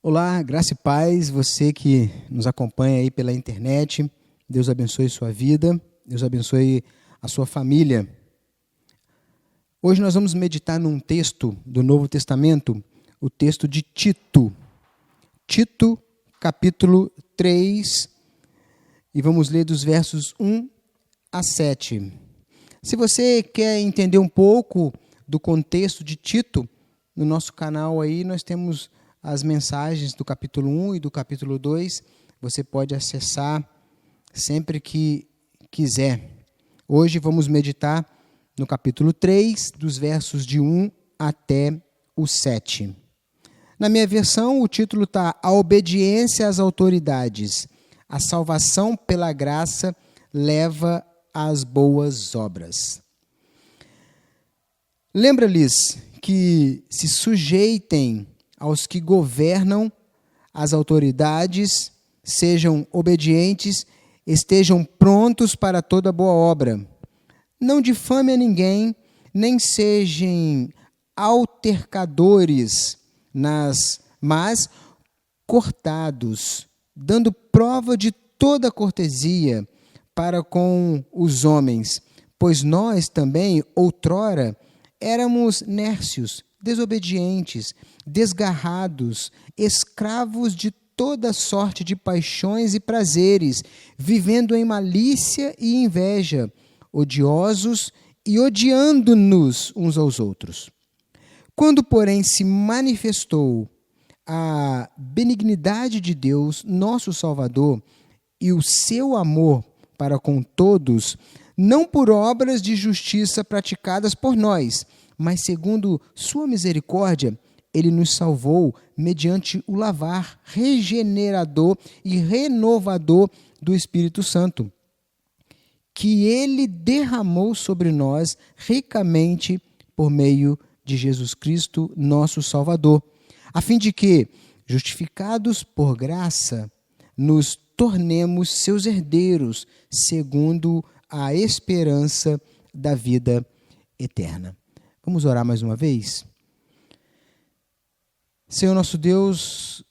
Olá, graça e paz, você que nos acompanha aí pela internet, Deus abençoe sua vida, Deus abençoe a sua família. Hoje nós vamos meditar num texto do Novo Testamento, o texto de Tito. Tito, capítulo 3, e vamos ler dos versos 1 a 7. Se você quer entender um pouco do contexto de Tito, no nosso canal aí nós temos as mensagens do capítulo 1 e do capítulo 2, você pode acessar sempre que quiser. Hoje vamos meditar no capítulo 3, dos versos de 1 até o 7. Na minha versão, o título está A Obediência às Autoridades. A salvação pela graça leva às boas obras. Lembra-lhes que se sujeitem aos que governam, as autoridades, sejam obedientes, estejam prontos para toda boa obra. Não difame a ninguém, nem sejam altercadores, mas cortados, dando prova de toda cortesia para com os homens, pois nós também, outrora, éramos nércios, desobedientes, desgarrados, escravos de toda sorte de paixões e prazeres, vivendo em malícia e inveja, odiosos e odiando-nos uns aos outros. Quando, porém, se manifestou a benignidade de Deus, nosso Salvador, e o seu amor para com todos, não por obras de justiça praticadas por nós, mas segundo sua misericórdia, ele nos salvou mediante o lavar regenerador e renovador do Espírito Santo, que ele derramou sobre nós ricamente por meio de Jesus Cristo, nosso Salvador, a fim de que, justificados por graça, nos tornemos seus herdeiros, segundo a esperança da vida eterna. Vamos orar mais uma vez? Senhor nosso Deus,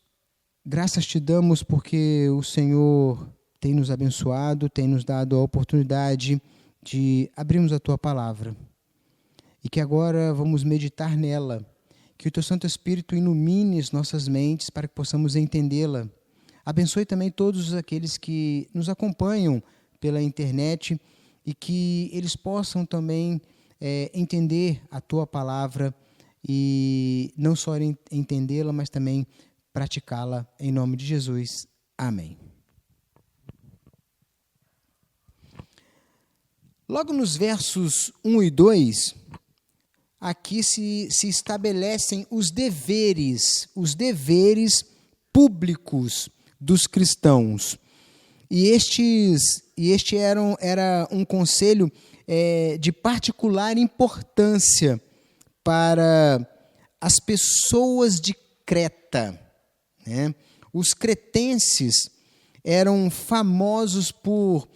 graças te damos porque o Senhor tem nos abençoado, tem nos dado a oportunidade de abrirmos a Tua palavra. E que agora vamos meditar nela, que o Teu Santo Espírito ilumine as nossas mentes para que possamos entendê-la. Abençoe também todos aqueles que nos acompanham pela internet e que eles possam também entender a Tua palavra e não só entendê-la, mas também praticá-la em nome de Jesus. Amém. Logo nos versos 1 e 2, aqui se estabelecem os deveres públicos dos cristãos. E este era um conselho de particular importância para as pessoas de Creta, né? Os cretenses eram famosos por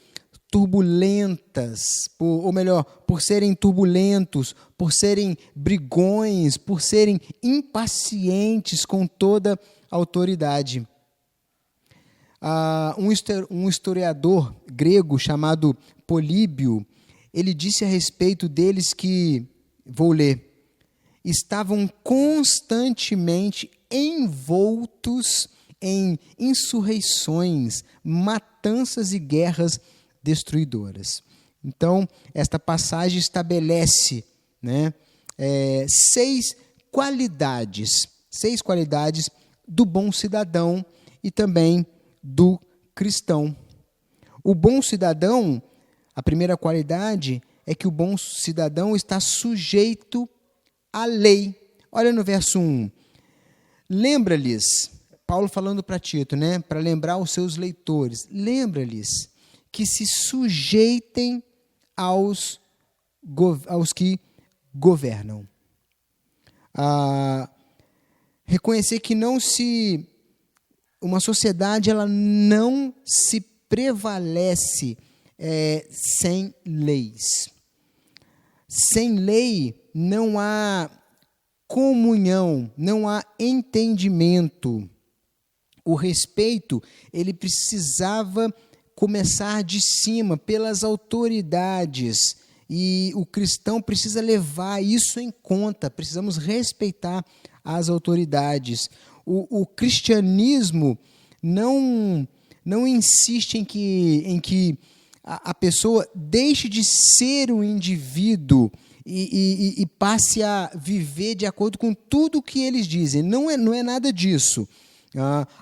por serem turbulentos, por serem brigões, por serem impacientes com toda a autoridade. Um historiador grego chamado Políbio, ele disse a respeito deles que, vou ler, estavam constantemente envoltos em insurreições, matanças e guerras destruidoras. Então, esta passagem estabelece, né, seis qualidades do bom cidadão e também do cristão. O bom cidadão, a primeira qualidade é que o bom cidadão está sujeito à lei. Olha no verso 1. Lembra-lhes, Paulo falando para Tito, né, para lembrar os seus leitores, lembra-lhes que se sujeitem aos que governam. Reconhecer que uma sociedade ela não se prevalece sem leis. Sem lei não há comunhão, não há entendimento. o respeito, ele precisava começar de cima, pelas autoridades. E o cristão precisa levar isso em conta, precisamos respeitar as autoridades. O cristianismo não insiste em que a pessoa deixe de ser um indivíduo e passe a viver de acordo com tudo o que eles dizem. Não é nada disso.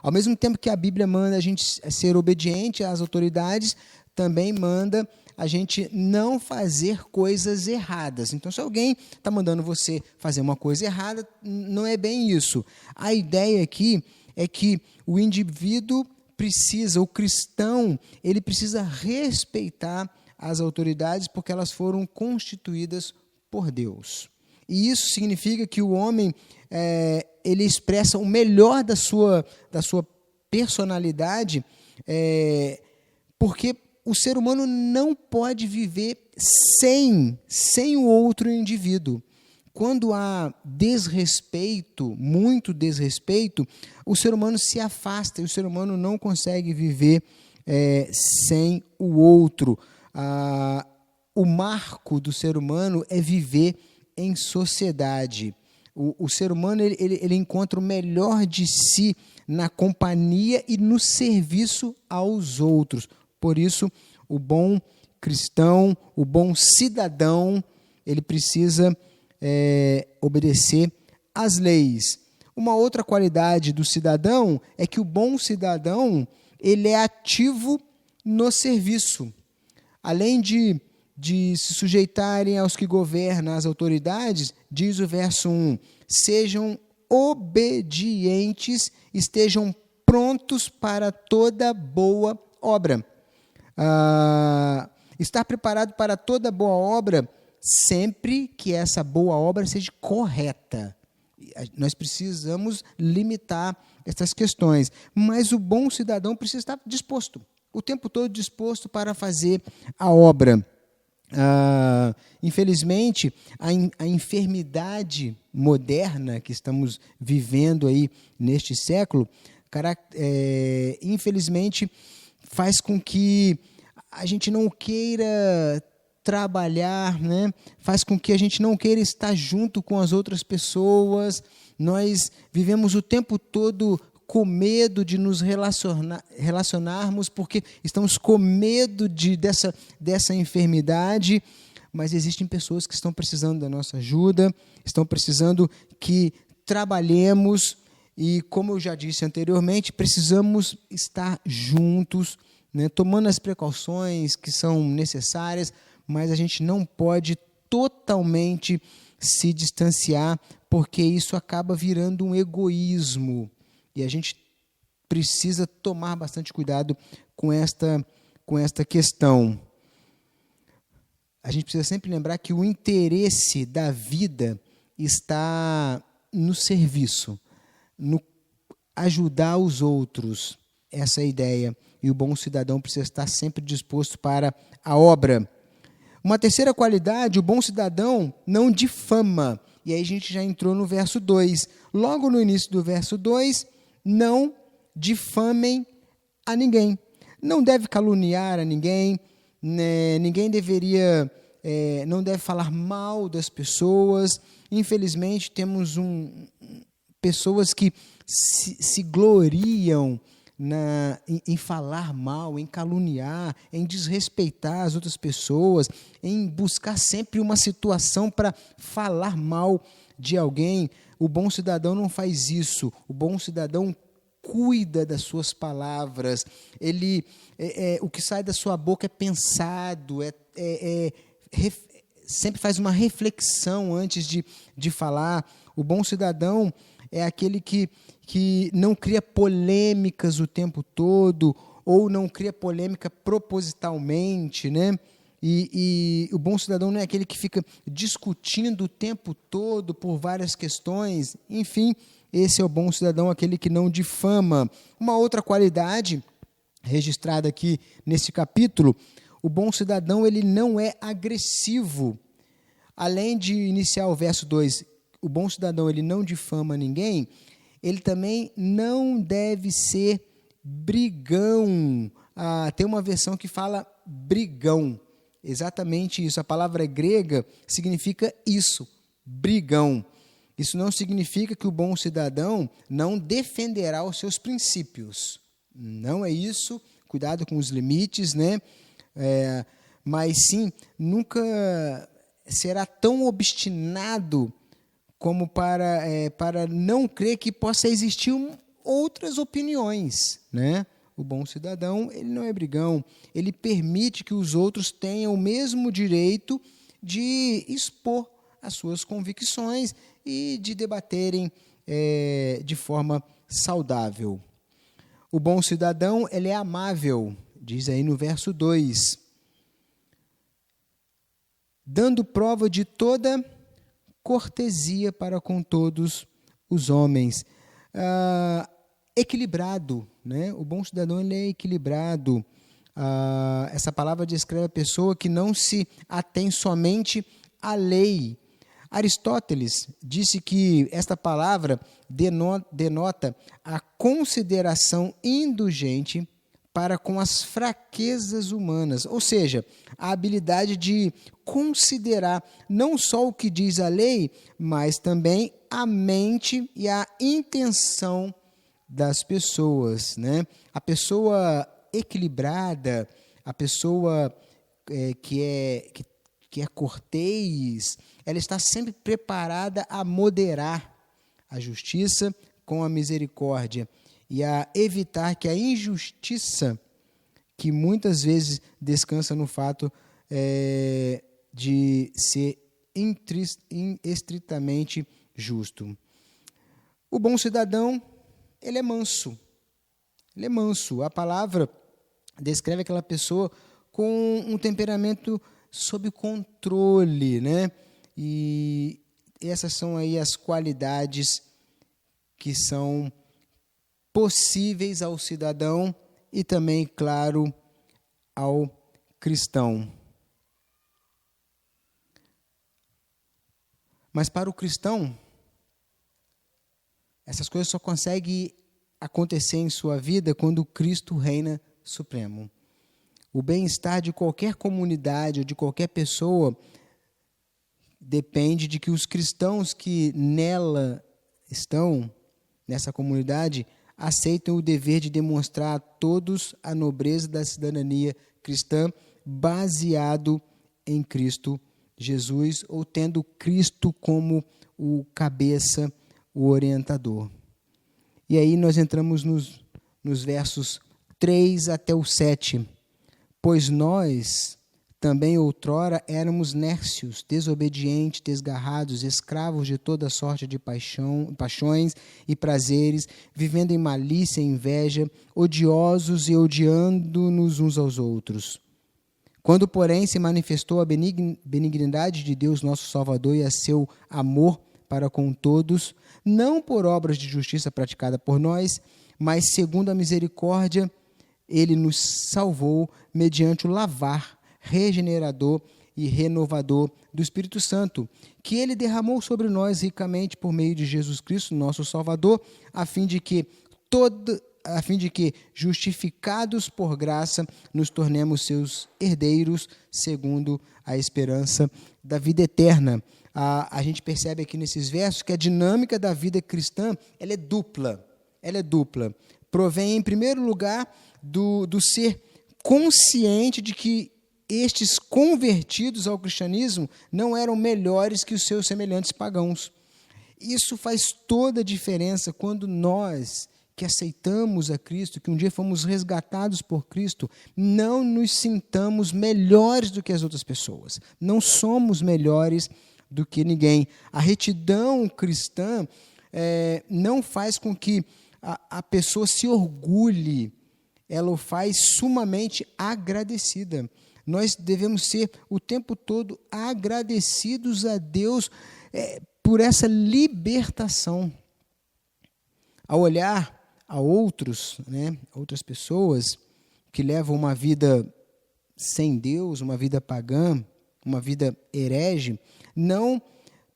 Ao mesmo tempo que a Bíblia manda a gente ser obediente às autoridades, também manda a gente não fazer coisas erradas. Então, se alguém está mandando você fazer uma coisa errada, não é bem isso. A ideia aqui é que o indivíduo precisa, o cristão, ele precisa respeitar as autoridades porque elas foram constituídas por Deus. E isso significa que o homem ele expressa o melhor da sua personalidade, porque o ser humano não pode viver sem o outro indivíduo. Quando há desrespeito, muito desrespeito, o ser humano se afasta e o ser humano não consegue viver sem o outro. O marco do ser humano é viver em sociedade. O ser humano ele encontra o melhor de si na companhia e no serviço aos outros. Por isso, o bom cristão, o bom cidadão, ele precisa obedecer às leis. Uma outra qualidade do cidadão é que o bom cidadão ele é ativo no serviço. Além de se sujeitarem aos que governam, às autoridades, diz o verso 1, sejam obedientes, estejam prontos para toda boa obra. Estar preparado para toda boa obra, sempre que essa boa obra seja correta. Nós precisamos limitar essas questões, mas o bom cidadão precisa estar disposto, o tempo todo disposto para fazer a obra. Infelizmente, a enfermidade moderna que estamos vivendo aí neste século, infelizmente, faz com que a gente não queira trabalhar, né? Faz com que a gente não queira estar junto com as outras pessoas. Nós vivemos o tempo todo com medo de nos relacionarmos, porque estamos com medo dessa enfermidade, mas existem pessoas que estão precisando da nossa ajuda, estão precisando que trabalhemos, e como eu já disse anteriormente, precisamos estar juntos, né, tomando as precauções que são necessárias, mas a gente não pode totalmente se distanciar, porque isso acaba virando um egoísmo. E a gente precisa tomar bastante cuidado com esta questão. A gente precisa sempre lembrar que o interesse da vida está no serviço, no ajudar os outros. Essa é a ideia. E o bom cidadão precisa estar sempre disposto para a obra. Uma terceira qualidade, o bom cidadão não difama. E aí a gente já entrou no verso 2. Logo no início do verso 2, não difamem a ninguém. Não deve caluniar a ninguém, né? Ninguém não deve falar mal das pessoas. Infelizmente, temos pessoas que se gloriam em falar mal, em caluniar, em desrespeitar as outras pessoas, em buscar sempre uma situação para falar mal de alguém. O bom cidadão não faz isso. O bom cidadão cuida das suas palavras. O que sai da sua boca é pensado, sempre faz uma reflexão antes de falar. O bom cidadão é aquele que não cria polêmicas o tempo todo, ou não cria polêmica propositalmente, né? E o bom cidadão não é aquele que fica discutindo o tempo todo por várias questões. Enfim, esse é o bom cidadão, aquele que não difama. Uma outra qualidade registrada aqui nesse capítulo, o bom cidadão ele não é agressivo. Além de iniciar o verso 2, o bom cidadão ele não difama ninguém, ele também não deve ser brigão. Tem uma versão que fala brigão. Exatamente isso. A palavra grega significa isso, brigão. Isso não significa que o bom cidadão não defenderá os seus princípios. Não é isso. Cuidado com os limites, né? Mas sim, nunca será tão obstinado como para não crer que possa existir outras opiniões, né? O bom cidadão, ele não é brigão, ele permite que os outros tenham o mesmo direito de expor as suas convicções e de debaterem de forma saudável. O bom cidadão, ele é amável, diz aí no verso 2, dando prova de toda cortesia para com todos os homens. Equilibrado, né? O bom cidadão, ele é equilibrado. Essa palavra descreve a pessoa que não se atém somente à lei. Aristóteles disse que esta palavra denota a consideração indulgente para com as fraquezas humanas, ou seja, a habilidade de considerar não só o que diz a lei, mas também a mente e a intenção das pessoas, né? A pessoa equilibrada, a pessoa que é cortês, ela está sempre preparada a moderar a justiça com a misericórdia e a evitar que a injustiça, que muitas vezes descansa no fato de ser estritamente justo. O bom cidadão, ele é manso. Ele é manso. A palavra descreve aquela pessoa com um temperamento sob controle, né? E essas são aí as qualidades que são possíveis ao cidadão e também, claro, ao cristão. Mas para o cristão, essas coisas só conseguem acontecer em sua vida quando Cristo reina supremo. O bem-estar de qualquer comunidade ou de qualquer pessoa depende de que os cristãos que nela estão, nessa comunidade, aceitem o dever de demonstrar a todos a nobreza da cidadania cristã baseado em Cristo Jesus, ou tendo Cristo como o cabeça, o orientador. E aí nós entramos nos versos 3 até o 7. Pois nós também outrora éramos nércios, desobedientes, desgarrados, escravos de toda sorte de paixões e prazeres, vivendo em malícia e inveja, odiosos e odiando-nos uns aos outros. Quando, porém, se manifestou a benignidade de Deus, nosso Salvador, e a seu amor para com todos, não por obras de justiça praticada por nós, mas segundo a misericórdia, ele nos salvou mediante o lavar regenerador e renovador do Espírito Santo, que ele derramou sobre nós ricamente por meio de Jesus Cristo, nosso Salvador, a fim de que, justificados por graça, nos tornemos seus herdeiros, segundo a esperança da vida eterna. A gente percebe aqui nesses versos que a dinâmica da vida cristã, ela é dupla. Provém, em primeiro lugar, do ser consciente de que estes convertidos ao cristianismo não eram melhores que os seus semelhantes pagãos. Isso faz toda a diferença quando nós, que aceitamos a Cristo, que um dia fomos resgatados por Cristo, não nos sintamos melhores do que as outras pessoas. Não somos melhores do que ninguém. A retidão cristã não faz com que a pessoa se orgulhe, ela o faz sumamente agradecida. Nós devemos ser o tempo todo agradecidos a Deus por essa libertação. Ao olhar a outros, outras pessoas que levam uma vida sem Deus, uma vida pagã, uma vida herege, não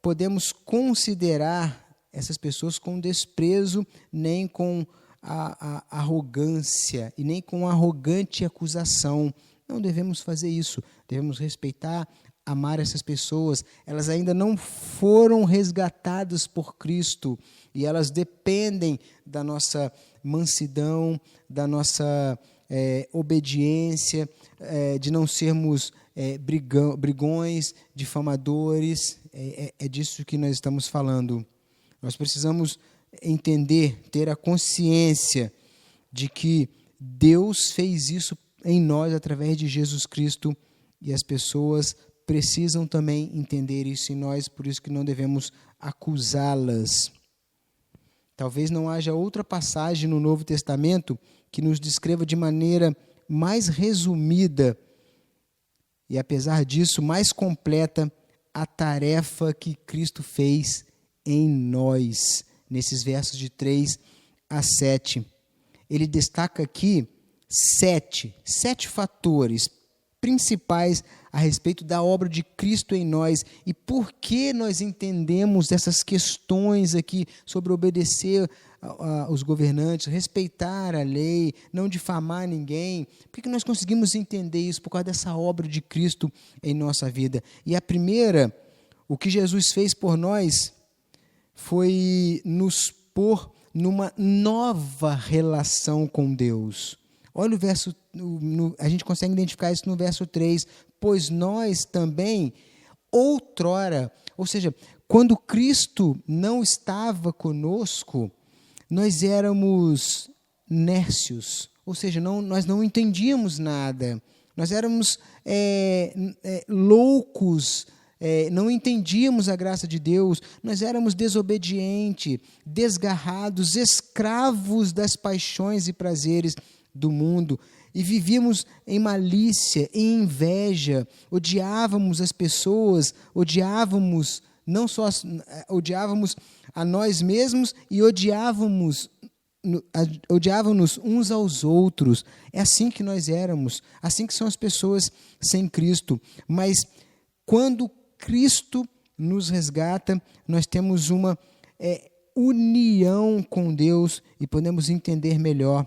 podemos considerar essas pessoas com desprezo, nem com a arrogância e nem com arrogante acusação. Não devemos fazer isso. Devemos respeitar, amar essas pessoas. Elas ainda não foram resgatadas por Cristo e elas dependem da nossa mansidão, da nossa obediência, de não sermos brigões, difamadores. É disso que nós estamos falando. Nós precisamos entender, ter a consciência de que Deus fez isso em nós através de Jesus Cristo e as pessoas precisam também entender isso em nós, por isso que não devemos acusá-las. Talvez não haja outra passagem no Novo Testamento que nos descreva de maneira mais resumida e, apesar disso, mais completa a tarefa que Cristo fez em nós, nesses versos de 3 a 7. Ele destaca aqui sete fatores principais a respeito da obra de Cristo em nós e por que nós entendemos essas questões aqui sobre obedecer aos governantes, respeitar a lei, não difamar ninguém. Por que nós conseguimos entender isso? Por causa dessa obra de Cristo em nossa vida. E a primeira, o que Jesus fez por nós foi nos pôr numa nova relação com Deus. Olha o verso, a gente consegue identificar isso no verso 3. Pois nós também, outrora, ou seja, quando Cristo não estava conosco, nós éramos nércios, ou seja, nós não entendíamos nada, nós éramos loucos, não entendíamos a graça de Deus, nós éramos desobedientes, desgarrados, escravos das paixões e prazeres do mundo, e vivíamos em malícia, em inveja, odiávamos as pessoas, odiávamos a nós mesmos e odiávamos uns aos outros. É assim que nós éramos, assim que são as pessoas sem Cristo. Mas quando Cristo nos resgata, nós temos uma união com Deus e podemos entender melhor.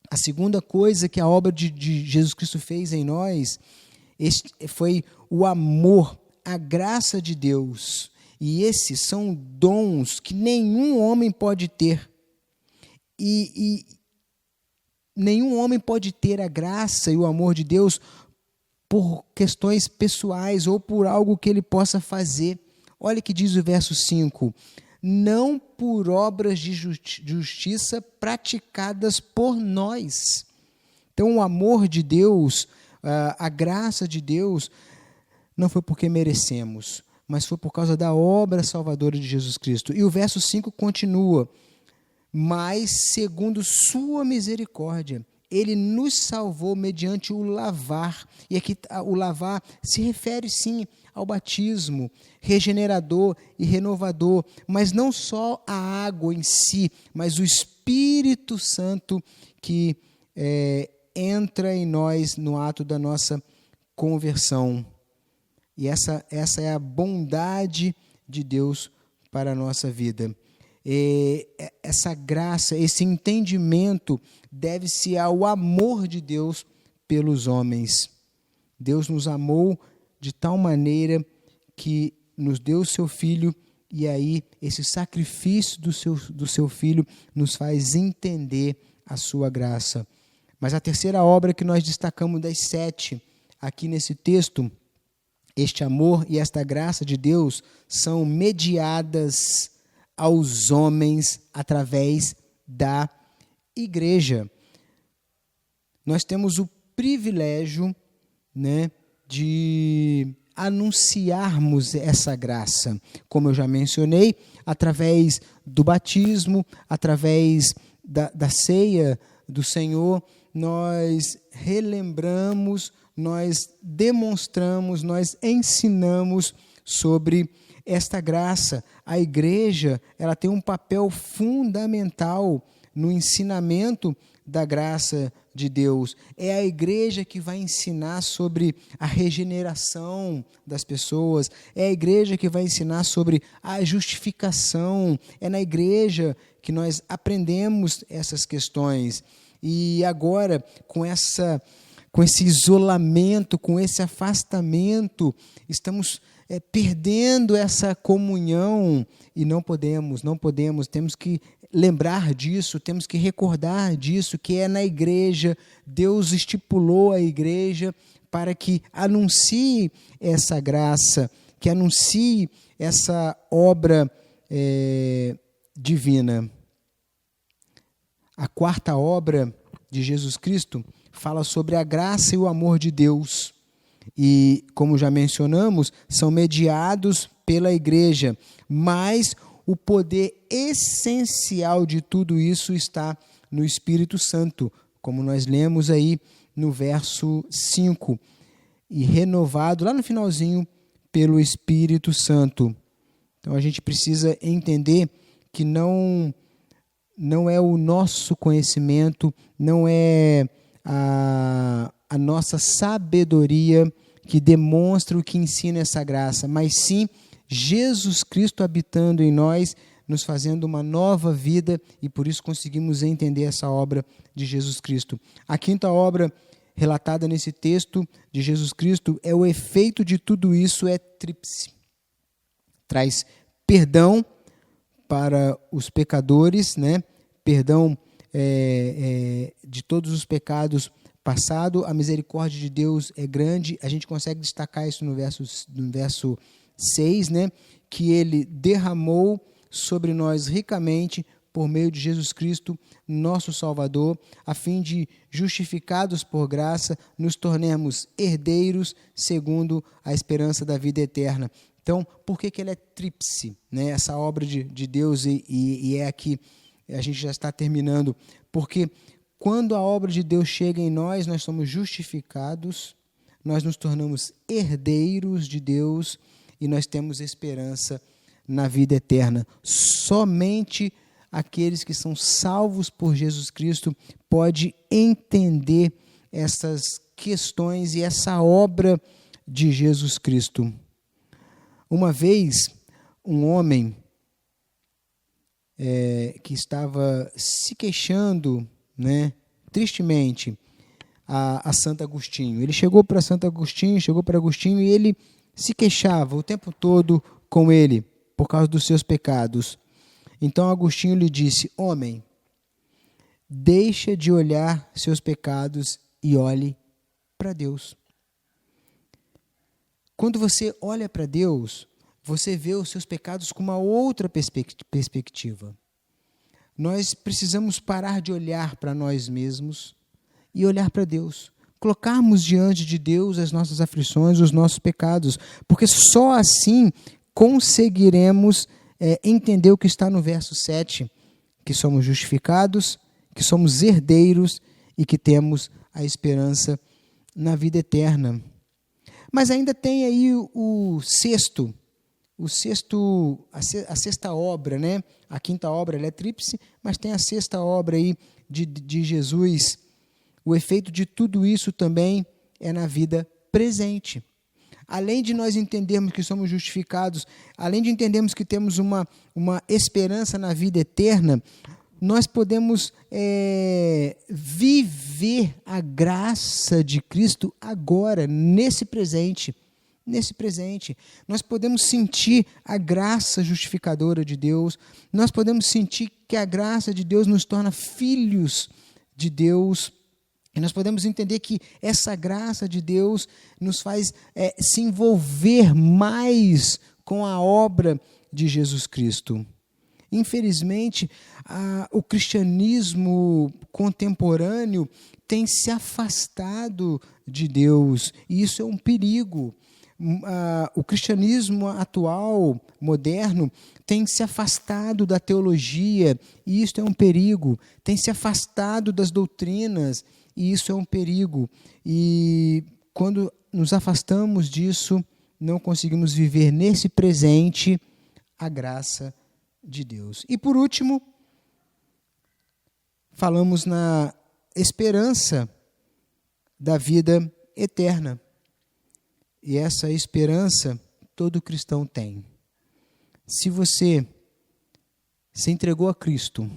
A segunda coisa que a obra de Jesus Cristo fez em nós foi o amor, a graça de Deus. E esses são dons que nenhum homem pode ter. E nenhum homem pode ter a graça e o amor de Deus por questões pessoais ou por algo que ele possa fazer. Olha o que diz o verso 5. Não por obras de justiça praticadas por nós. Então, o amor de Deus, a graça de Deus, não foi porque merecemos, mas foi por causa da obra salvadora de Jesus Cristo. E o verso 5 continua, mas segundo sua misericórdia, ele nos salvou mediante o lavar. E aqui o lavar se refere sim ao batismo regenerador e renovador, mas não só a água em si, mas o Espírito Santo que entra em nós no ato da nossa conversão. E essa é a bondade de Deus para a nossa vida. Essa graça, esse entendimento deve-se ao amor de Deus pelos homens. Deus nos amou de tal maneira que nos deu o seu Filho, e aí esse sacrifício do seu Filho nos faz entender a sua graça. Mas a terceira obra que nós destacamos das 7 aqui nesse texto, este amor e esta graça de Deus são mediadas aos homens através da igreja. Nós temos o privilégio, de anunciarmos essa graça, como eu já mencionei, através do batismo, através da ceia do Senhor, nós relembramos, nós demonstramos, nós ensinamos sobre esta graça. A igreja, ela tem um papel fundamental no ensinamento da graça de Deus. É a igreja que vai ensinar sobre a regeneração das pessoas, é a igreja que vai ensinar sobre a justificação, é na igreja que nós aprendemos essas questões. E agora, com esse isolamento, com esse afastamento, estamos perdendo essa comunhão e não podemos, temos que lembrar disso, temos que recordar disso, que é na igreja, Deus estipulou a igreja para que anuncie essa graça, que anuncie essa obra divina. A quarta obra de Jesus Cristo fala sobre a graça e o amor de Deus. E, como já mencionamos, são mediados pela igreja, mas o poder essencial de tudo isso está no Espírito Santo, como nós lemos aí no verso 5, e renovado lá no finalzinho pelo Espírito Santo. Então a gente precisa entender que não é o nosso conhecimento, não é a nossa sabedoria que demonstra o que ensina essa graça, mas sim Jesus Cristo habitando em nós, nos fazendo uma nova vida, e por isso conseguimos entender essa obra de Jesus Cristo. A quinta obra relatada nesse texto de Jesus Cristo é o efeito de tudo isso é tríplice. Traz perdão para os pecadores, né? Perdão de todos os pecados passados. A misericórdia de Deus é grande. A gente consegue destacar isso no verso 6, né? Que Ele derramou sobre nós ricamente por meio de Jesus Cristo, nosso Salvador, a fim de, justificados por graça, nos tornemos herdeiros segundo a esperança da vida eterna. Então, por que ele é tríplice, né? Essa obra de Deus, e é aqui, a gente já está terminando, porque quando a obra de Deus chega em nós, nós somos justificados, nós nos tornamos herdeiros de Deus e nós temos esperança na vida eterna. Somente aqueles que são salvos por Jesus Cristo podem entender essas questões e essa obra de Jesus Cristo. Uma vez, um homem que estava se queixando, né, tristemente, a Santo Agostinho. Ele chegou para Agostinho e ele se queixava o tempo todo com ele, por causa dos seus pecados. Então Agostinho lhe disse: homem, deixa de olhar seus pecados e olhe para Deus. Quando você olha para Deus, você vê os seus pecados com uma outra perspectiva. Nós precisamos parar de olhar para nós mesmos e olhar para Deus. Colocarmos diante de Deus as nossas aflições, os nossos pecados, porque só assim conseguiremos entender o que está no verso 7, que somos justificados, que somos herdeiros e que temos a esperança na vida eterna. Mas ainda tem aí a sexta obra, né? A quinta obra ela é tríplice, mas tem a sexta obra aí de Jesus. O efeito de tudo isso também é na vida presente. Além de nós entendermos que somos justificados, além de entendermos que temos uma esperança na vida eterna, nós podemos viver a graça de Cristo agora, nesse presente. Nós podemos sentir a graça justificadora de Deus, nós podemos sentir que a graça de Deus nos torna filhos de Deus. E nós podemos entender que essa graça de Deus nos faz se envolver mais com a obra de Jesus Cristo. Infelizmente, o cristianismo contemporâneo tem se afastado de Deus, e isso é um perigo. O cristianismo atual, moderno, tem se afastado da teologia, e isso é um perigo. Tem se afastado das doutrinas, e isso é um perigo. E quando nos afastamos disso, não conseguimos viver nesse presente a graça de Deus. E por último, falamos na esperança da vida eterna. E essa esperança todo cristão tem. Se você se entregou a Cristo,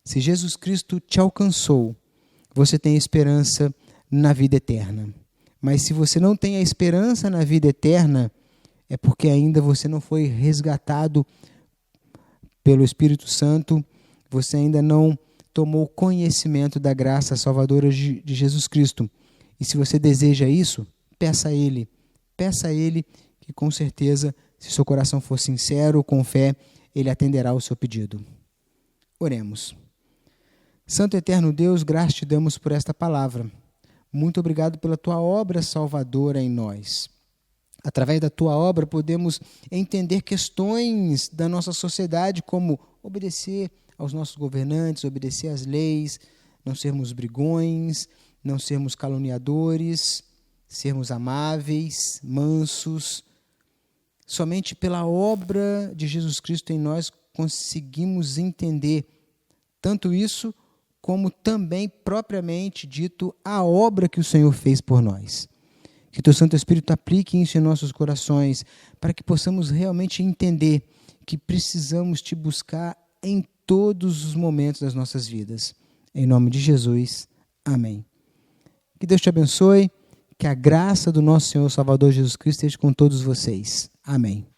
se Jesus Cristo te alcançou, você tem esperança na vida eterna. Mas se você não tem a esperança na vida eterna, é porque ainda você não foi resgatado pelo Espírito Santo, você ainda não tomou conhecimento da graça salvadora de Jesus Cristo. E se você deseja isso, peça a Ele que com certeza, se seu coração for sincero, com fé, Ele atenderá o seu pedido. Oremos. Santo e eterno Deus, graças te damos por esta palavra. Muito obrigado pela tua obra salvadora em nós. Através da tua obra podemos entender questões da nossa sociedade, como obedecer aos nossos governantes, obedecer às leis, não sermos brigões, não sermos caluniadores, sermos amáveis, mansos. Somente pela obra de Jesus Cristo em nós conseguimos entender tanto isso, como também, propriamente dito, a obra que o Senhor fez por nós. Que teu Santo Espírito aplique isso em nossos corações, para que possamos realmente entender que precisamos te buscar em todos os momentos das nossas vidas. Em nome de Jesus, amém. Que Deus te abençoe, que a graça do nosso Senhor Salvador Jesus Cristo esteja com todos vocês. Amém.